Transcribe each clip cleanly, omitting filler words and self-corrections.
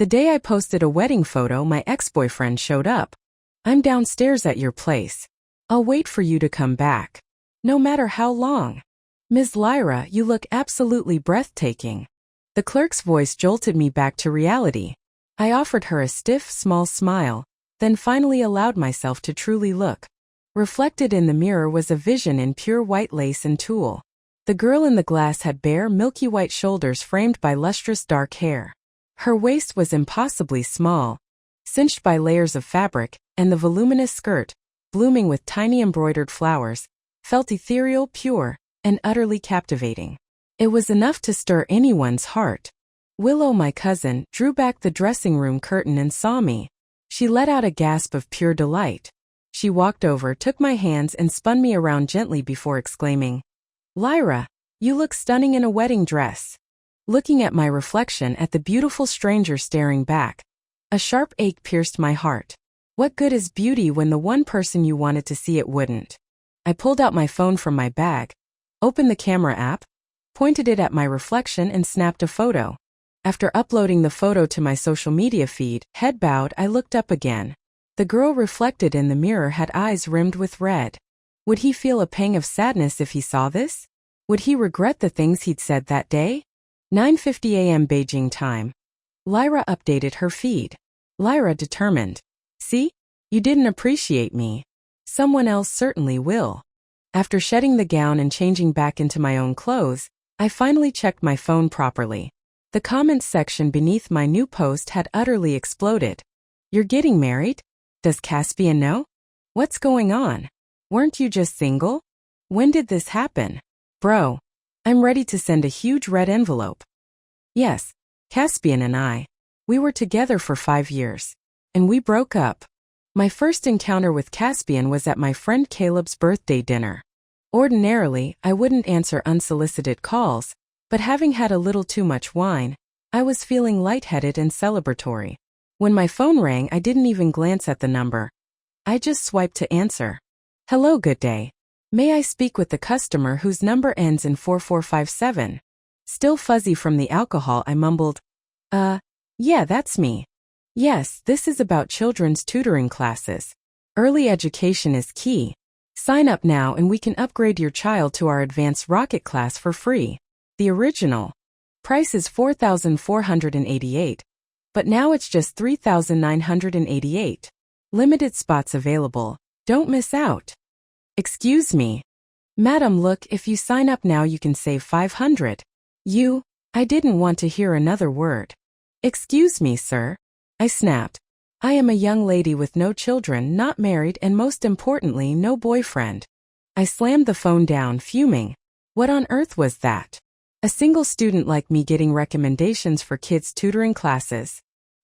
The day I posted a wedding photo, my ex-boyfriend showed up. I'm downstairs at your place. I'll wait for you to come back. No matter how long. Ms. Lyra, you look absolutely breathtaking. The clerk's voice jolted me back to reality. I offered her a stiff, small smile, then finally allowed myself to truly look. Reflected in the mirror was a vision in pure white lace and tulle. The girl in the glass had bare, milky white shoulders framed by lustrous dark hair. Her waist was impossibly small, cinched by layers of fabric, and the voluminous skirt, blooming with tiny embroidered flowers, felt ethereal, pure, and utterly captivating. It was enough to stir anyone's heart. Willow, my cousin, drew back the dressing room curtain and saw me. She let out a gasp of pure delight. She walked over, took my hands, and spun me around gently before exclaiming, "Lyra, you look stunning in a wedding dress." Looking at my reflection at the beautiful stranger staring back, a sharp ache pierced my heart. What good is beauty when the one person you wanted to see it wouldn't? I pulled out my phone from my bag, opened the camera app, pointed it at my reflection, and snapped a photo. After uploading the photo to my social media feed, head bowed, I looked up again. The girl reflected in the mirror had eyes rimmed with red. Would he feel a pang of sadness if he saw this? Would he regret the things he'd said that day? 9:50 a.m. Beijing time. Lyra updated her feed. Lyra determined. See? You didn't appreciate me. Someone else certainly will. After shedding the gown and changing back into my own clothes, I finally checked my phone properly. The comments section beneath my new post had utterly exploded. You're getting married? Does Caspian know? What's going on? Weren't you just single? When did this happen? Bro, I'm ready to send a huge red envelope. Yes, Caspian and I. We were together for 5 years. And we broke up. My first encounter with Caspian was at my friend Caleb's birthday dinner. Ordinarily, I wouldn't answer unsolicited calls, but having had a little too much wine, I was feeling lightheaded and celebratory. When my phone rang, I didn't even glance at the number. I just swiped to answer. Hello, good day. May I speak with the customer whose number ends in 4457? Still fuzzy from the alcohol, I mumbled, yeah, that's me. Yes, this is about children's tutoring classes. Early education is key. Sign up now and we can upgrade your child to our advanced rocket class for free. The original price is $4,488, but now it's just $3,988. Limited spots available. Don't miss out. Excuse me. Madam, look, if you sign up now you can save $500. I didn't want to hear another word. Excuse me, sir. I snapped. I am a young lady with no children, not married, and most importantly, no boyfriend. I slammed the phone down, fuming. What on earth was that? A single student like me getting recommendations for kids' tutoring classes.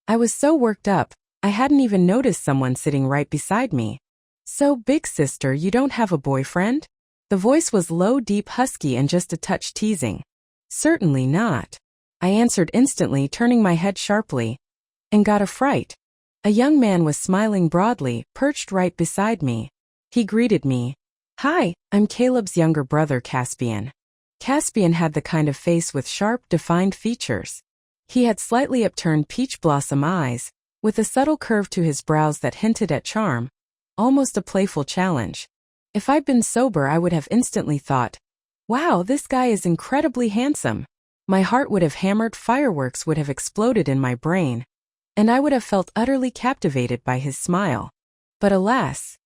I was so worked up, I hadn't even noticed someone sitting right beside me. So, big sister, you don't have a boyfriend? The voice was low, deep, husky, and just a touch teasing. Certainly not. I answered instantly, turning my head sharply, and got a fright. A young man was smiling broadly, perched right beside me. He greeted me. Hi, I'm Caleb's younger brother, Caspian. Caspian had the kind of face with sharp, defined features. He had slightly upturned peach blossom eyes, with a subtle curve to his brows that hinted at charm, almost a playful challenge. If I'd been sober, I would have instantly thought, wow, this guy is incredibly handsome. My heart would have hammered, fireworks would have exploded in my brain, and I would have felt utterly captivated by his smile. But alas,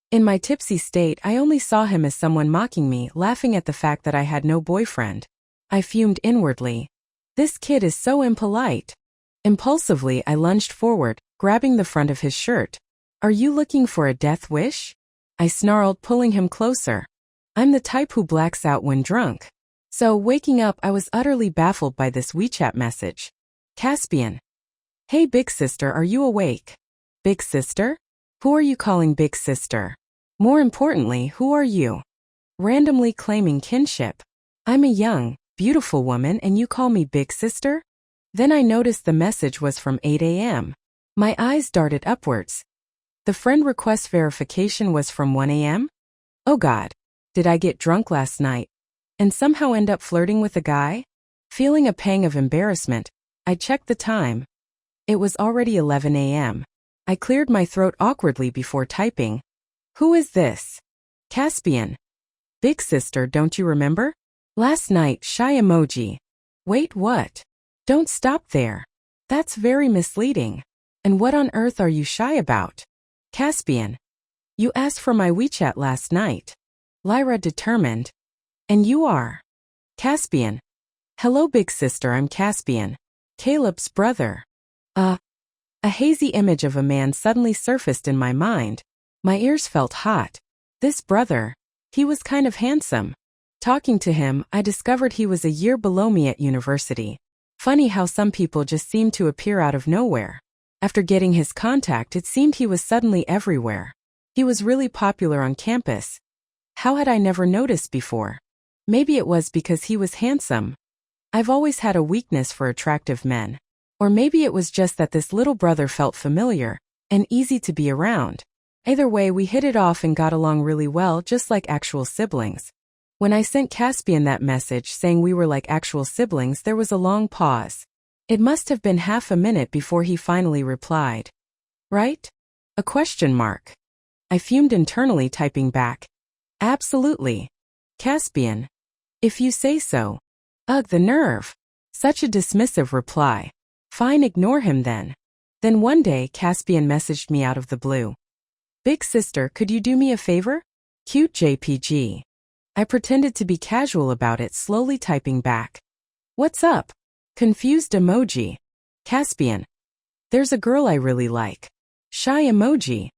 in my tipsy state, I only saw him as someone mocking me, laughing at the fact that I had no boyfriend. I fumed inwardly. This kid is so impolite. Impulsively, I lunged forward, grabbing the front of his shirt. Are you looking for a death wish? I snarled, pulling him closer. I'm the type who blacks out when drunk. So, waking up, I was utterly baffled by this WeChat message. Caspian. Hey, big sister, are you awake? Big sister? Who are you calling big sister? More importantly, who are you? Randomly claiming kinship. I'm a young, beautiful woman and you call me big sister? Then I noticed the message was from 8 a.m. My eyes darted upwards. The friend request verification was from 1 a.m.? Oh God, did I get drunk last night and somehow end up flirting with a guy? Feeling a pang of embarrassment, I checked the time. It was already 11 a.m. I cleared my throat awkwardly before typing. Who is this? Caspian. Big sister, don't you remember? Last night, shy emoji. Wait, what? Don't stop there. That's very misleading. And what on earth are you shy about? Caspian. You asked for my WeChat last night. Lyra, determined. And you are? Caspian. Hello, big sister, I'm Caspian. Caleb's brother. A hazy image of a man suddenly surfaced in my mind. My ears felt hot. This brother. He was kind of handsome. Talking to him, I discovered he was a year below me at university. Funny how some people just seem to appear out of nowhere. After getting his contact, it seemed he was suddenly everywhere. He was really popular on campus. How had I never noticed before? Maybe it was because he was handsome. I've always had a weakness for attractive men. Or maybe it was just that this little brother felt familiar and easy to be around. Either way, we hit it off and got along really well, just like actual siblings. When I sent Caspian that message saying we were like actual siblings, there was a long pause. It must have been half a minute before he finally replied. Right? A question mark. I fumed internally, typing back. Absolutely. Caspian. If you say so. Ugh, the nerve. Such a dismissive reply. Fine, ignore him then. Then one day, Caspian messaged me out of the blue. Big sister, could you do me a favor? Cute JPG. I pretended to be casual about it, slowly typing back. What's up? Confused emoji. Caspian. There's a girl I really like. Shy emoji.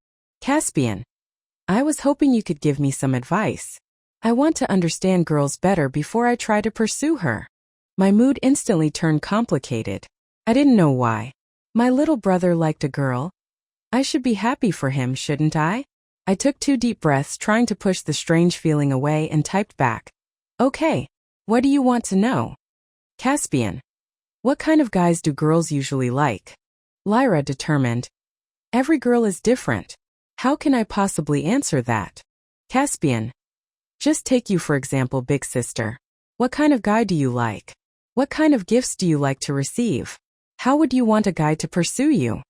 Caspian. I was hoping you could give me some advice. I want to understand girls better before I try to pursue her. My mood instantly turned complicated. I didn't know why. My little brother liked a girl. I should be happy for him, shouldn't I? I took 2 deep breaths, trying to push the strange feeling away, and typed back. Okay. What do you want to know? Caspian. What kind of guys do girls usually like? Lyra, determined. Every girl is different. How can I possibly answer that? Caspian. Just take you for example, big sister. What kind of guy do you like? What kind of gifts do you like to receive? How would you want a guy to pursue you?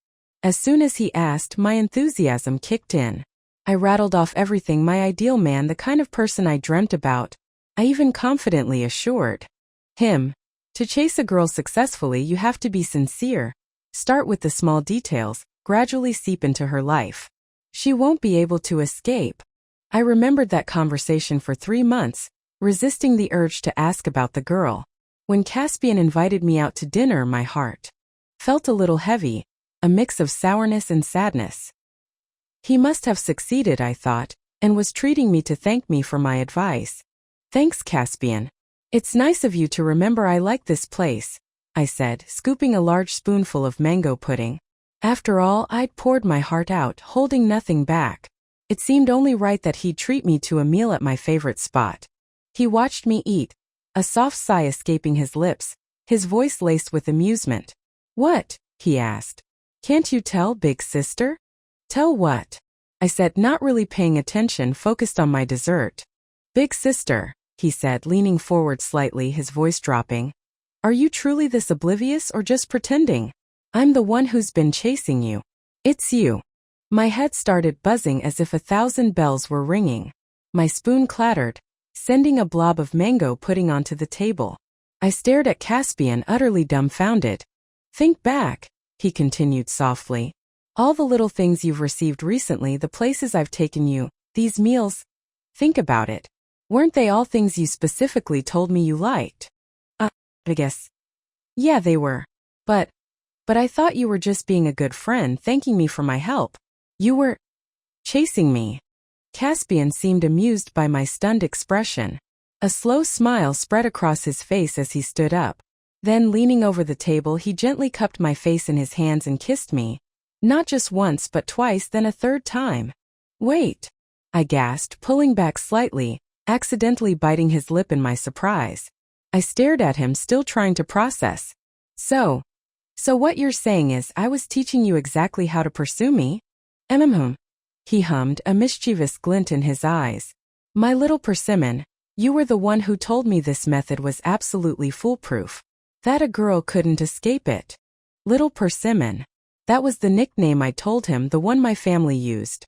As soon as he asked, my enthusiasm kicked in. I rattled off everything: my ideal man, the kind of person I dreamt about. I even confidently assured him, to chase a girl successfully, you have to be sincere. Start with the small details, gradually seep into her life. She won't be able to escape. I remembered that conversation for 3 months, resisting the urge to ask about the girl. When Caspian invited me out to dinner, my heart felt a little heavy, a mix of sourness and sadness. He must have succeeded, I thought, and was treating me to thank me for my advice. Thanks, Caspian. It's nice of you to remember I like this place, I said, scooping a large spoonful of mango pudding. After all, I'd poured my heart out, holding nothing back. It seemed only right that he'd treat me to a meal at my favorite spot. He watched me eat, a soft sigh escaping his lips, his voice laced with amusement. What? He asked. Can't you tell, big sister? Tell what? I said, not really paying attention, focused on my dessert. Big sister, he said, leaning forward slightly, his voice dropping. Are you truly this oblivious or just pretending? I'm the one who's been chasing you. It's you. My head started buzzing as if 1,000 bells were ringing. My spoon clattered, sending a blob of mango pudding onto the table. I stared at Caspian, utterly dumbfounded. Think back, he continued softly. All the little things you've received recently, the places I've taken you, these meals. Think about it. Weren't they all things you specifically told me you liked? I guess. Yeah, they were. But I thought you were just being a good friend, thanking me for my help. You were chasing me. Caspian seemed amused by my stunned expression. A slow smile spread across his face as he stood up. Then, leaning over the table, he gently cupped my face in his hands and kissed me. Not just once but twice, then a third time. Wait, I gasped, pulling back slightly, accidentally biting his lip in my surprise. I stared at him, still trying to process. So what you're saying is I was teaching you exactly how to pursue me? He hummed, a mischievous glint in his eyes. My little persimmon, you were the one who told me this method was absolutely foolproof. That a girl couldn't escape it. Little Persimmon. That was the nickname I told him, the one my family used.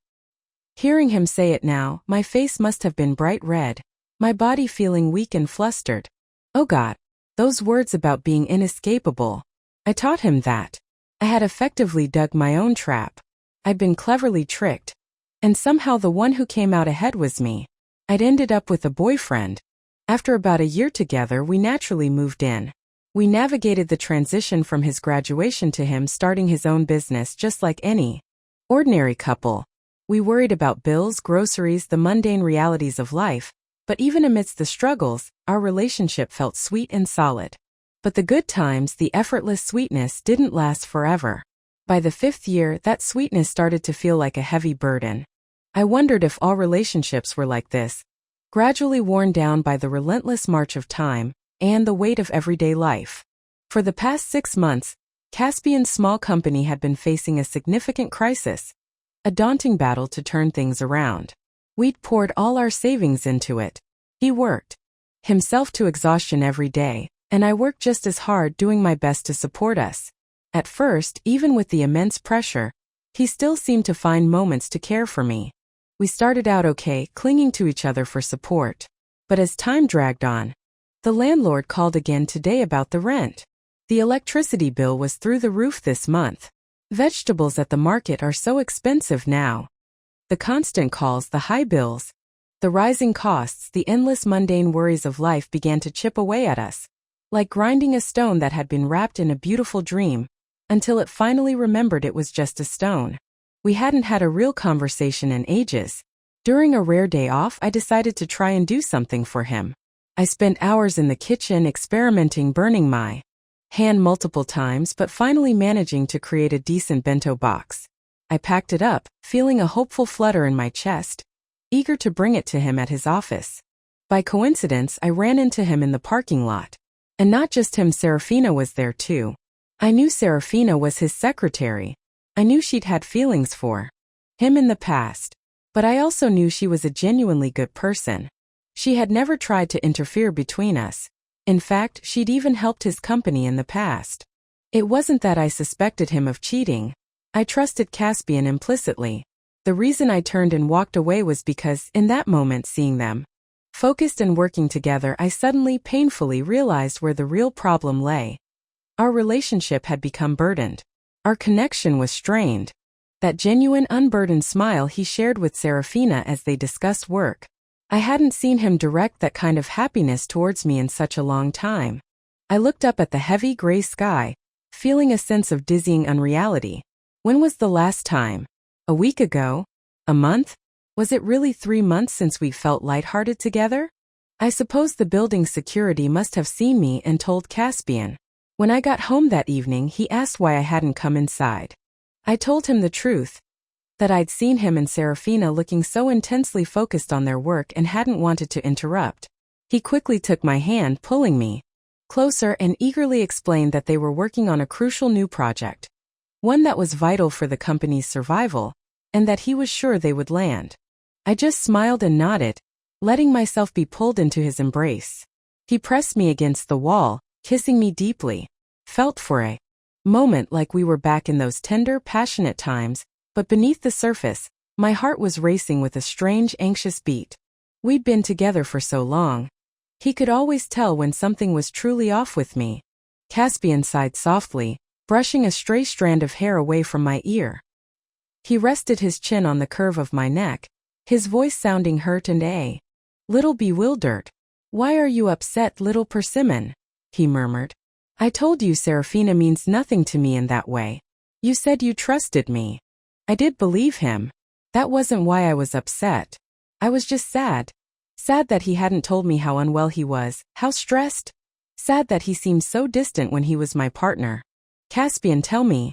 Hearing him say it now, my face must have been bright red, my body feeling weak and flustered. Oh God, those words about being inescapable. I taught him that. I had effectively dug my own trap. I'd been cleverly tricked. And somehow the one who came out ahead was me. I'd ended up with a boyfriend. After about a year together, we naturally moved in. We navigated the transition from his graduation to him starting his own business just like any ordinary couple. We worried about bills, groceries, the mundane realities of life, but even amidst the struggles, our relationship felt sweet and solid. But the good times, the effortless sweetness, didn't last forever. By the 5th year, that sweetness started to feel like a heavy burden. I wondered if all relationships were like this, gradually worn down by the relentless march of time and the weight of everyday life. For the past 6 months, Caspian's small company had been facing a significant crisis, a daunting battle to turn things around. We'd poured all our savings into it. He worked himself to exhaustion every day, and I worked just as hard, doing my best to support us. At first, even with the immense pressure, he still seemed to find moments to care for me. We started out okay, clinging to each other for support. But as time dragged on, the landlord called again today about the rent. The electricity bill was through the roof this month. Vegetables at the market are so expensive now. The constant calls, the high bills, the rising costs, the endless mundane worries of life began to chip away at us, like grinding a stone that had been wrapped in a beautiful dream, until it finally remembered it was just a stone. We hadn't had a real conversation in ages. During a rare day off, I decided to try and do something for him. I spent hours in the kitchen experimenting, burning my hand multiple times, but finally managing to create a decent bento box. I packed it up, feeling a hopeful flutter in my chest, eager to bring it to him at his office. By coincidence, I ran into him in the parking lot. And not just him, Serafina was there too. I knew Serafina was his secretary. I knew she'd had feelings for him in the past. But I also knew she was a genuinely good person. She had never tried to interfere between us. In fact, she'd even helped his company in the past. It wasn't that I suspected him of cheating. I trusted Caspian implicitly. The reason I turned and walked away was because, in that moment, seeing them focused and working together, I suddenly, painfully realized where the real problem lay. Our relationship had become burdened. Our connection was strained. That genuine, unburdened smile he shared with Serafina as they discussed work. I hadn't seen him direct that kind of happiness towards me in such a long time. I looked up at the heavy gray sky, feeling a sense of dizzying unreality. When was the last time? A week ago? A month? Was it really 3 months since we felt lighthearted together? I suppose the building security must have seen me and told Caspian. When I got home that evening, he asked why I hadn't come inside. I told him the truth, that I'd seen him and Serafina looking so intensely focused on their work and hadn't wanted to interrupt. He quickly took my hand, pulling me closer, and eagerly explained that they were working on a crucial new project, one that was vital for the company's survival, and that he was sure they would land. I just smiled and nodded, letting myself be pulled into his embrace. He pressed me against the wall, kissing me deeply. Felt for a moment like we were back in those tender, passionate times, but beneath the surface, my heart was racing with a strange, anxious beat. We'd been together for so long. He could always tell when something was truly off with me. Caspian sighed softly, brushing a stray strand of hair away from my ear. He rested his chin on the curve of my neck, his voice sounding hurt and a little bewildered. "Why are you upset, little Persimmon?" he murmured. "I told you Serafina means nothing to me in that way. You said you trusted me." I did believe him. That wasn't why I was upset. I was just sad. Sad that he hadn't told me how unwell he was, how stressed. Sad that he seemed so distant when he was my partner. "Caspian, tell me,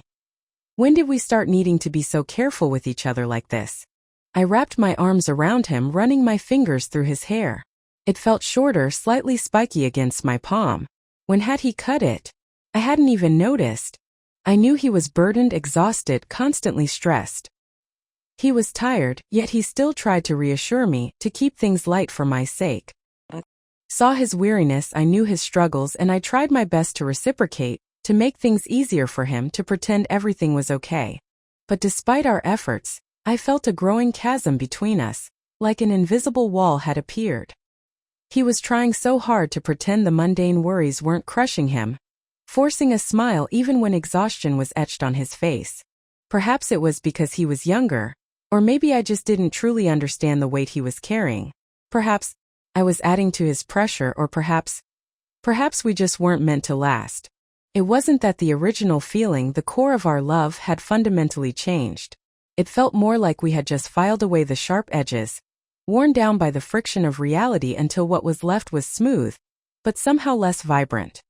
when did we start needing to be so careful with each other like this?" I wrapped my arms around him, running my fingers through his hair. It felt shorter, slightly spiky against my palm. When had he cut it? I hadn't even noticed. I knew he was burdened, exhausted, constantly stressed. He was tired, yet he still tried to reassure me, to keep things light for my sake. Saw his weariness, I knew his struggles, and I tried my best to reciprocate, to make things easier for him to pretend everything was okay. But despite our efforts, I felt a growing chasm between us, like an invisible wall had appeared. He was trying so hard to pretend the mundane worries weren't crushing him, forcing a smile even when exhaustion was etched on his face. Perhaps it was because he was younger, or maybe I just didn't truly understand the weight he was carrying. Perhaps I was adding to his pressure, or perhaps we just weren't meant to last. It wasn't that the original feeling, the core of our love, had fundamentally changed. It felt more like we had just filed away the sharp edges, worn down by the friction of reality until what was left was smooth, but somehow less vibrant.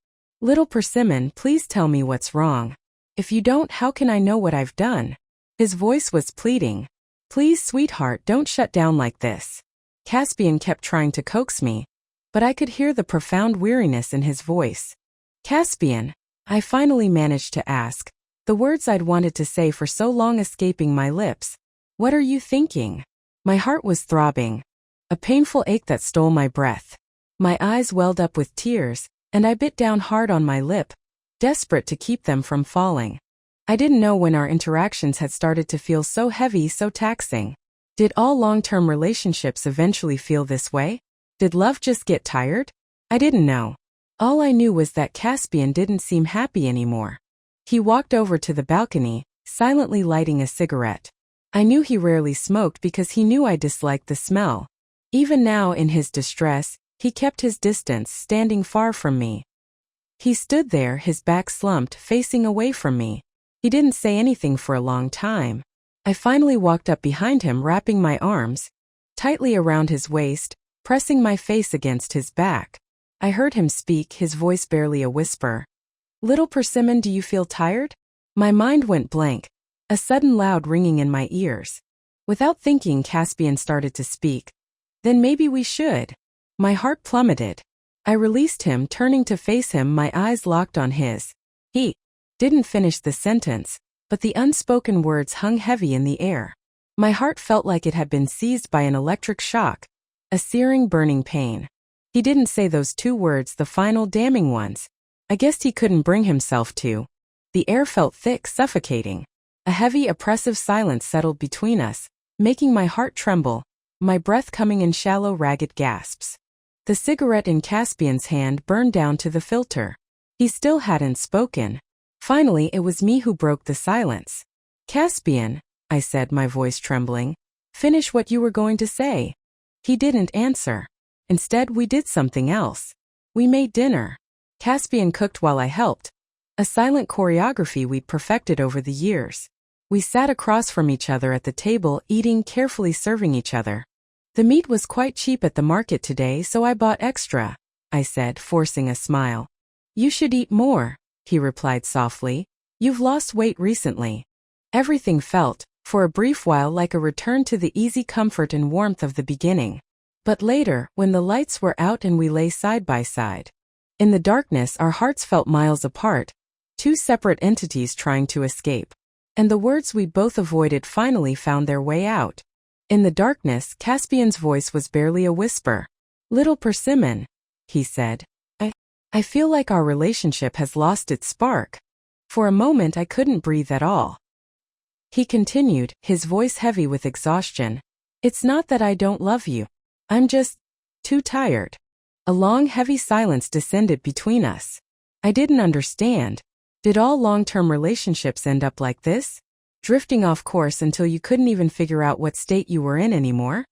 Little Persimmon, please tell me what's wrong. If you don't, how can I know what I've done? His voice was pleading. Please, sweetheart, don't shut down like this. Caspian kept trying to coax me, but I could hear the profound weariness in his voice. Caspian, I finally managed to ask, the words I'd wanted to say for so long escaping my lips. What are you thinking? My heart was throbbing, a painful ache that stole my breath. My eyes welled up with tears, and I bit down hard on my lip, desperate to keep them from falling. I didn't know when our interactions had started to feel so heavy, so taxing. Did all long-term relationships eventually feel this way? Did love just get tired? I didn't know. All I knew was that Caspian didn't seem happy anymore. He walked over to the balcony, silently lighting a cigarette. I knew he rarely smoked because he knew I disliked the smell. Even now, in his distress, he kept his distance, standing far from me. He stood there, his back slumped, facing away from me. He didn't say anything for a long time. I finally walked up behind him, wrapping my arms tightly around his waist, pressing my face against his back. I heard him speak, his voice barely a whisper. Little Persimmon, do you feel tired? My mind went blank, a sudden loud ringing in my ears. Without thinking, Caspian started to speak. Then maybe we should. My heart plummeted. I released him, turning to face him, my eyes locked on his. He didn't finish the sentence, but the unspoken words hung heavy in the air. My heart felt like it had been seized by an electric shock, a searing, burning pain. He didn't say those two words, the final damning ones. I guessed he couldn't bring himself to. The air felt thick, suffocating. A heavy, oppressive silence settled between us, making my heart tremble, my breath coming in shallow, ragged gasps. The cigarette in Caspian's hand burned down to the filter. He still hadn't spoken. Finally, it was me who broke the silence. Caspian, I said, my voice trembling, finish what you were going to say. He didn't answer. Instead, we did something else. We made dinner. Caspian cooked while I helped. A silent choreography we'd perfected over the years. We sat across from each other at the table, eating, carefully serving each other. The meat was quite cheap at the market today, so I bought extra, I said, forcing a smile. You should eat more, he replied softly. You've lost weight recently. Everything felt, for a brief while, like a return to the easy comfort and warmth of the beginning. But later, when the lights were out and we lay side by side, in the darkness, our hearts felt miles apart, two separate entities trying to escape. And the words we both avoided finally found their way out. In the darkness, Caspian's voice was barely a whisper. Little Persimmon, he said, I feel like our relationship has lost its spark. For a moment, I couldn't breathe at all. He continued, his voice heavy with exhaustion. It's not that I don't love you. I'm just too tired. A long, heavy silence descended between us. I didn't understand. Did all long-term relationships end up like this? Drifting off course until you couldn't even figure out what state you were in anymore?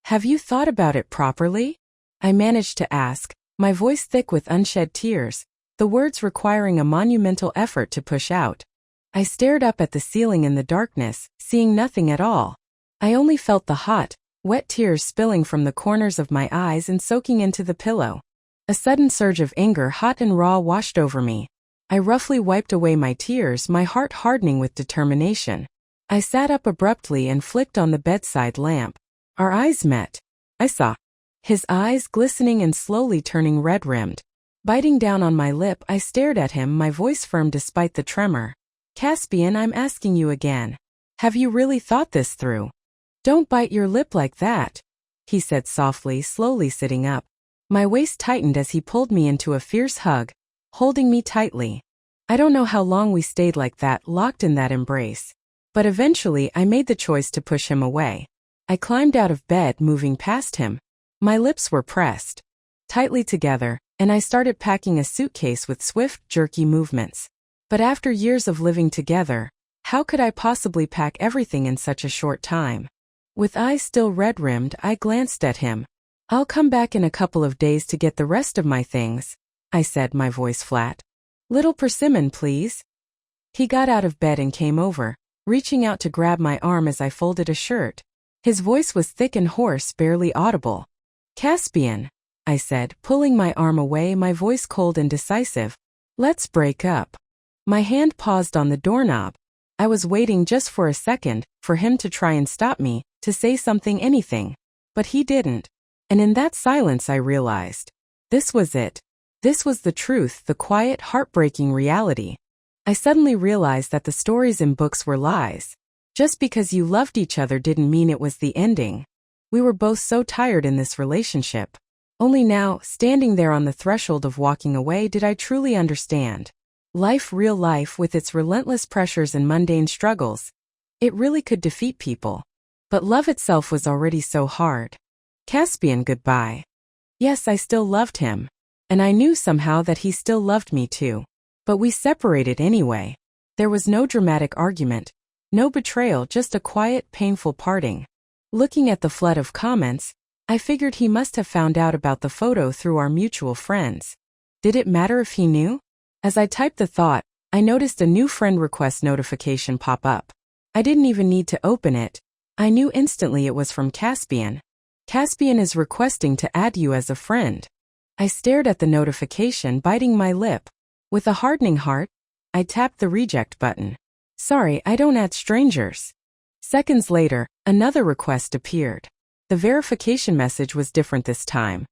Have you thought about it properly? I managed to ask, my voice thick with unshed tears, the words requiring a monumental effort to push out. I stared up at the ceiling in the darkness, seeing nothing at all. I only felt the hot, wet tears spilling from the corners of my eyes and soaking into the pillow. A sudden surge of anger, hot and raw, washed over me. I roughly wiped away my tears, my heart hardening with determination. I sat up abruptly and flicked on the bedside lamp. Our eyes met. I saw his eyes glistening and slowly turning red-rimmed. Biting down on my lip, I stared at him, my voice firm despite the tremor. Caspian, I'm asking you again. Have you really thought this through? Don't bite your lip like that, he said softly, slowly sitting up. My waist tightened as he pulled me into a fierce hug, holding me tightly. I don't know how long we stayed like that, locked in that embrace. But eventually I made the choice to push him away. I climbed out of bed, moving past him. My lips were pressed tightly together, and I started packing a suitcase with swift, jerky movements. But after years of living together, how could I possibly pack everything in such a short time? With eyes still red-rimmed, I glanced at him. "I'll come back in a couple of days to get the rest of my things," I said, my voice flat. "Little persimmon, please." He got out of bed and came over, reaching out to grab my arm as I folded a shirt. His voice was thick and hoarse, barely audible. "Caspian," I said, pulling my arm away, my voice cold and decisive. "Let's break up." My hand paused on the doorknob. I was waiting just for a second, for him to try and stop me, to say something, anything. But he didn't. And in that silence I realized. This was it. This was the truth, the quiet, heartbreaking reality. I suddenly realized that the stories in books were lies. Just because you loved each other didn't mean it was the ending. We were both so tired in this relationship. Only now, standing there on the threshold of walking away, did I truly understand. Life, real life, with its relentless pressures and mundane struggles. It really could defeat people. But love itself was already so hard. Caspian, goodbye. Yes, I still loved him. And I knew somehow that he still loved me too. But we separated anyway. There was no dramatic argument, no betrayal, just a quiet, painful parting. Looking at the flood of comments, I figured he must have found out about the photo through our mutual friends. Did it matter if he knew? As I typed the thought, I noticed a new friend request notification pop up. I didn't even need to open it. I knew instantly it was from Caspian. "Caspian is requesting to add you as a friend." I stared at the notification, biting my lip. With a hardening heart, I tapped the reject button. "Sorry, I don't add strangers." Seconds later, another request appeared. The verification message was different this time.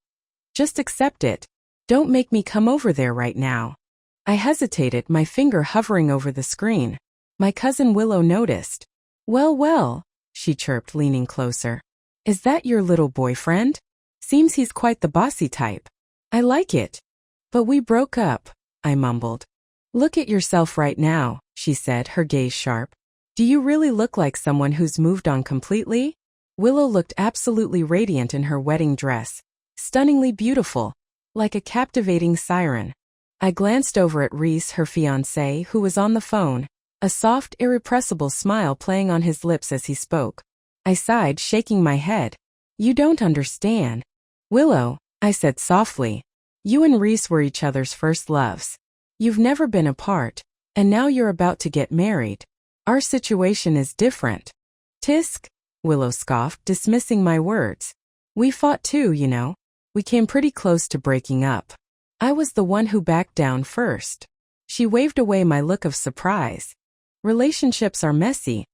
"Just accept it. Don't make me come over there right now." I hesitated, my finger hovering over the screen. My cousin Willow noticed. "Well, well," she chirped, leaning closer. "Is that your little boyfriend? Seems he's quite the bossy type." "I like it. But we broke up," I mumbled. "Look at yourself right now," she said, her gaze sharp. "Do you really look like someone who's moved on completely?" Willow looked absolutely radiant in her wedding dress, stunningly beautiful, like a captivating siren. I glanced over at Reese, her fiancé, who was on the phone, a soft, irrepressible smile playing on his lips as he spoke. I sighed, shaking my head. "You don't understand. Willow," I said softly. "You and Reese were each other's first loves. You've never been apart, and now you're about to get married. Our situation is different." "Tisk," Willow scoffed, dismissing my words. "We fought too, you know. We came pretty close to breaking up. I was the one who backed down first." She waved away my look of surprise. "Relationships are messy.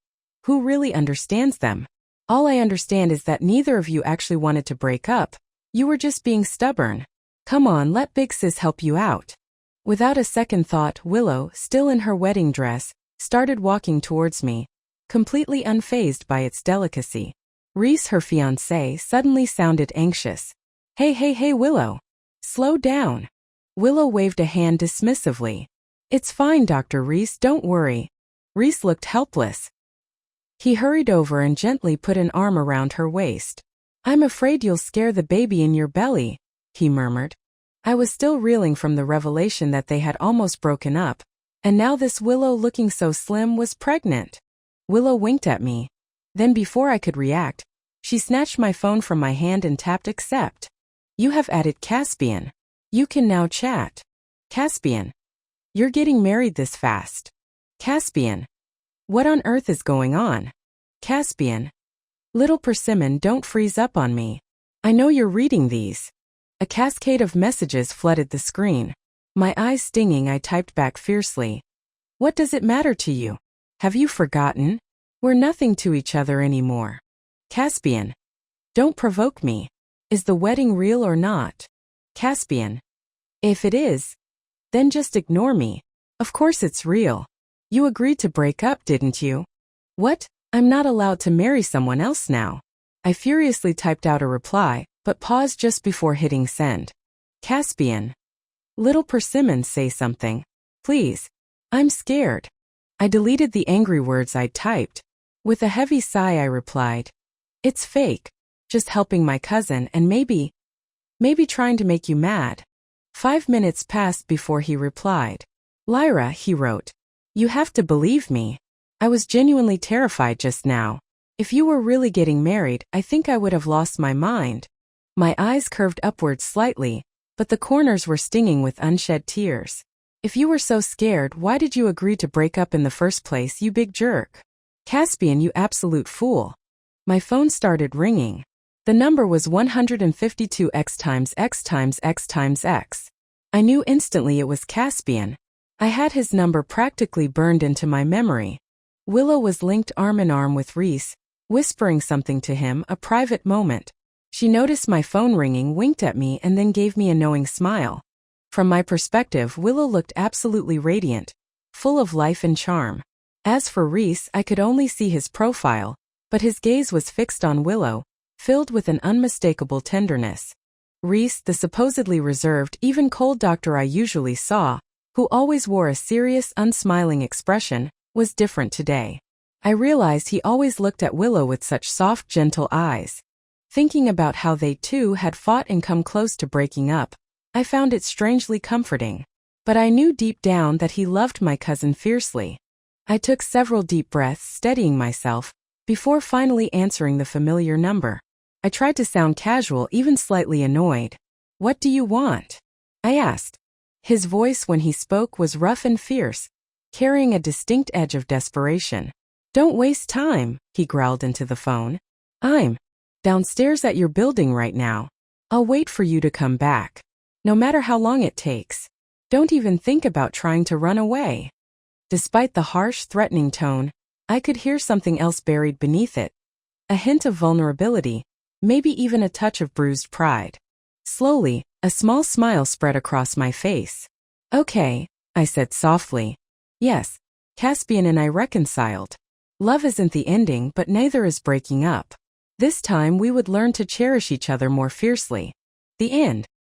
Who really understands them? All I understand is that neither of you actually wanted to break up. You were just being stubborn. Come on, let Big Sis help you out." Without a second thought, Willow, still in her wedding dress, started walking towards me, completely unfazed by its delicacy. Reese, her fiancé, suddenly sounded anxious. Hey, Willow. Slow down." Willow waved a hand dismissively. "It's fine, Dr. Reese, don't worry." Reese looked helpless. He hurried over and gently put an arm around her waist. "I'm afraid you'll scare the baby in your belly," he murmured. I was still reeling from the revelation that they had almost broken up, and now this Willow, looking so slim, was pregnant. Willow winked at me. Then before I could react, she snatched my phone from my hand and tapped accept. "You have added Caspian. You can now chat." "Caspian. You're getting married this fast." "Caspian. What on earth is going on?" "Caspian. Little persimmon, don't freeze up on me. I know you're reading these." A cascade of messages flooded the screen. My eyes stinging, I typed back fiercely. "What does it matter to you? Have you forgotten? We're nothing to each other anymore." "Caspian. Don't provoke me. Is the wedding real or not?" "Caspian. If it is, then just ignore me. Of course it's real. You agreed to break up, didn't you?" "What? I'm not allowed to marry someone else now." I furiously typed out a reply, but paused just before hitting send. "Caspian. Little persimmon, say something. Please. I'm scared. I deleted the angry words I'd typed. With a heavy sigh I replied, it's fake. Just helping my cousin and maybe trying to make you mad. 5 minutes passed before he replied. Lyra, he wrote. You have to believe me. I was genuinely terrified just now. If you were really getting married, I think I would have lost my mind. My eyes curved upwards slightly, but the corners were stinging with unshed tears. If you were so scared, why did you agree to break up in the first place, you big jerk? Caspian, you absolute fool. My phone started ringing. The number was 152x times x times x times x. I knew instantly it was Caspian. I had his number practically burned into my memory. Willow was linked arm in arm with Reese, whispering something to him, a private moment. She noticed my phone ringing, winked at me, and then gave me a knowing smile. From my perspective, Willow looked absolutely radiant, full of life and charm. As for Reese, I could only see his profile, but his gaze was fixed on Willow, filled with an unmistakable tenderness. Reese, the supposedly reserved, even cold doctor I usually saw, who always wore a serious, unsmiling expression, was different today. I realized he always looked at Willow with such soft, gentle eyes. Thinking about how they two had fought and come close to breaking up, I found it strangely comforting. But I knew deep down that he loved my cousin fiercely. I took several deep breaths, steadying myself, before finally answering the familiar number. I tried to sound casual, even slightly annoyed. What do you want? I asked. His voice when he spoke was rough and fierce, carrying a distinct edge of desperation. Don't waste time, he growled into the phone. I'm downstairs at your building right now. I'll wait for you to come back. No matter how long it takes. Don't even think about trying to run away. Despite the harsh, threatening tone, I could hear something else buried beneath it. A hint of vulnerability, maybe even a touch of bruised pride. Slowly, a small smile spread across my face. Okay, I said softly. Yes, Caspian and I reconciled. Love isn't the ending, but neither is breaking up. This time we would learn to cherish each other more fiercely. The end.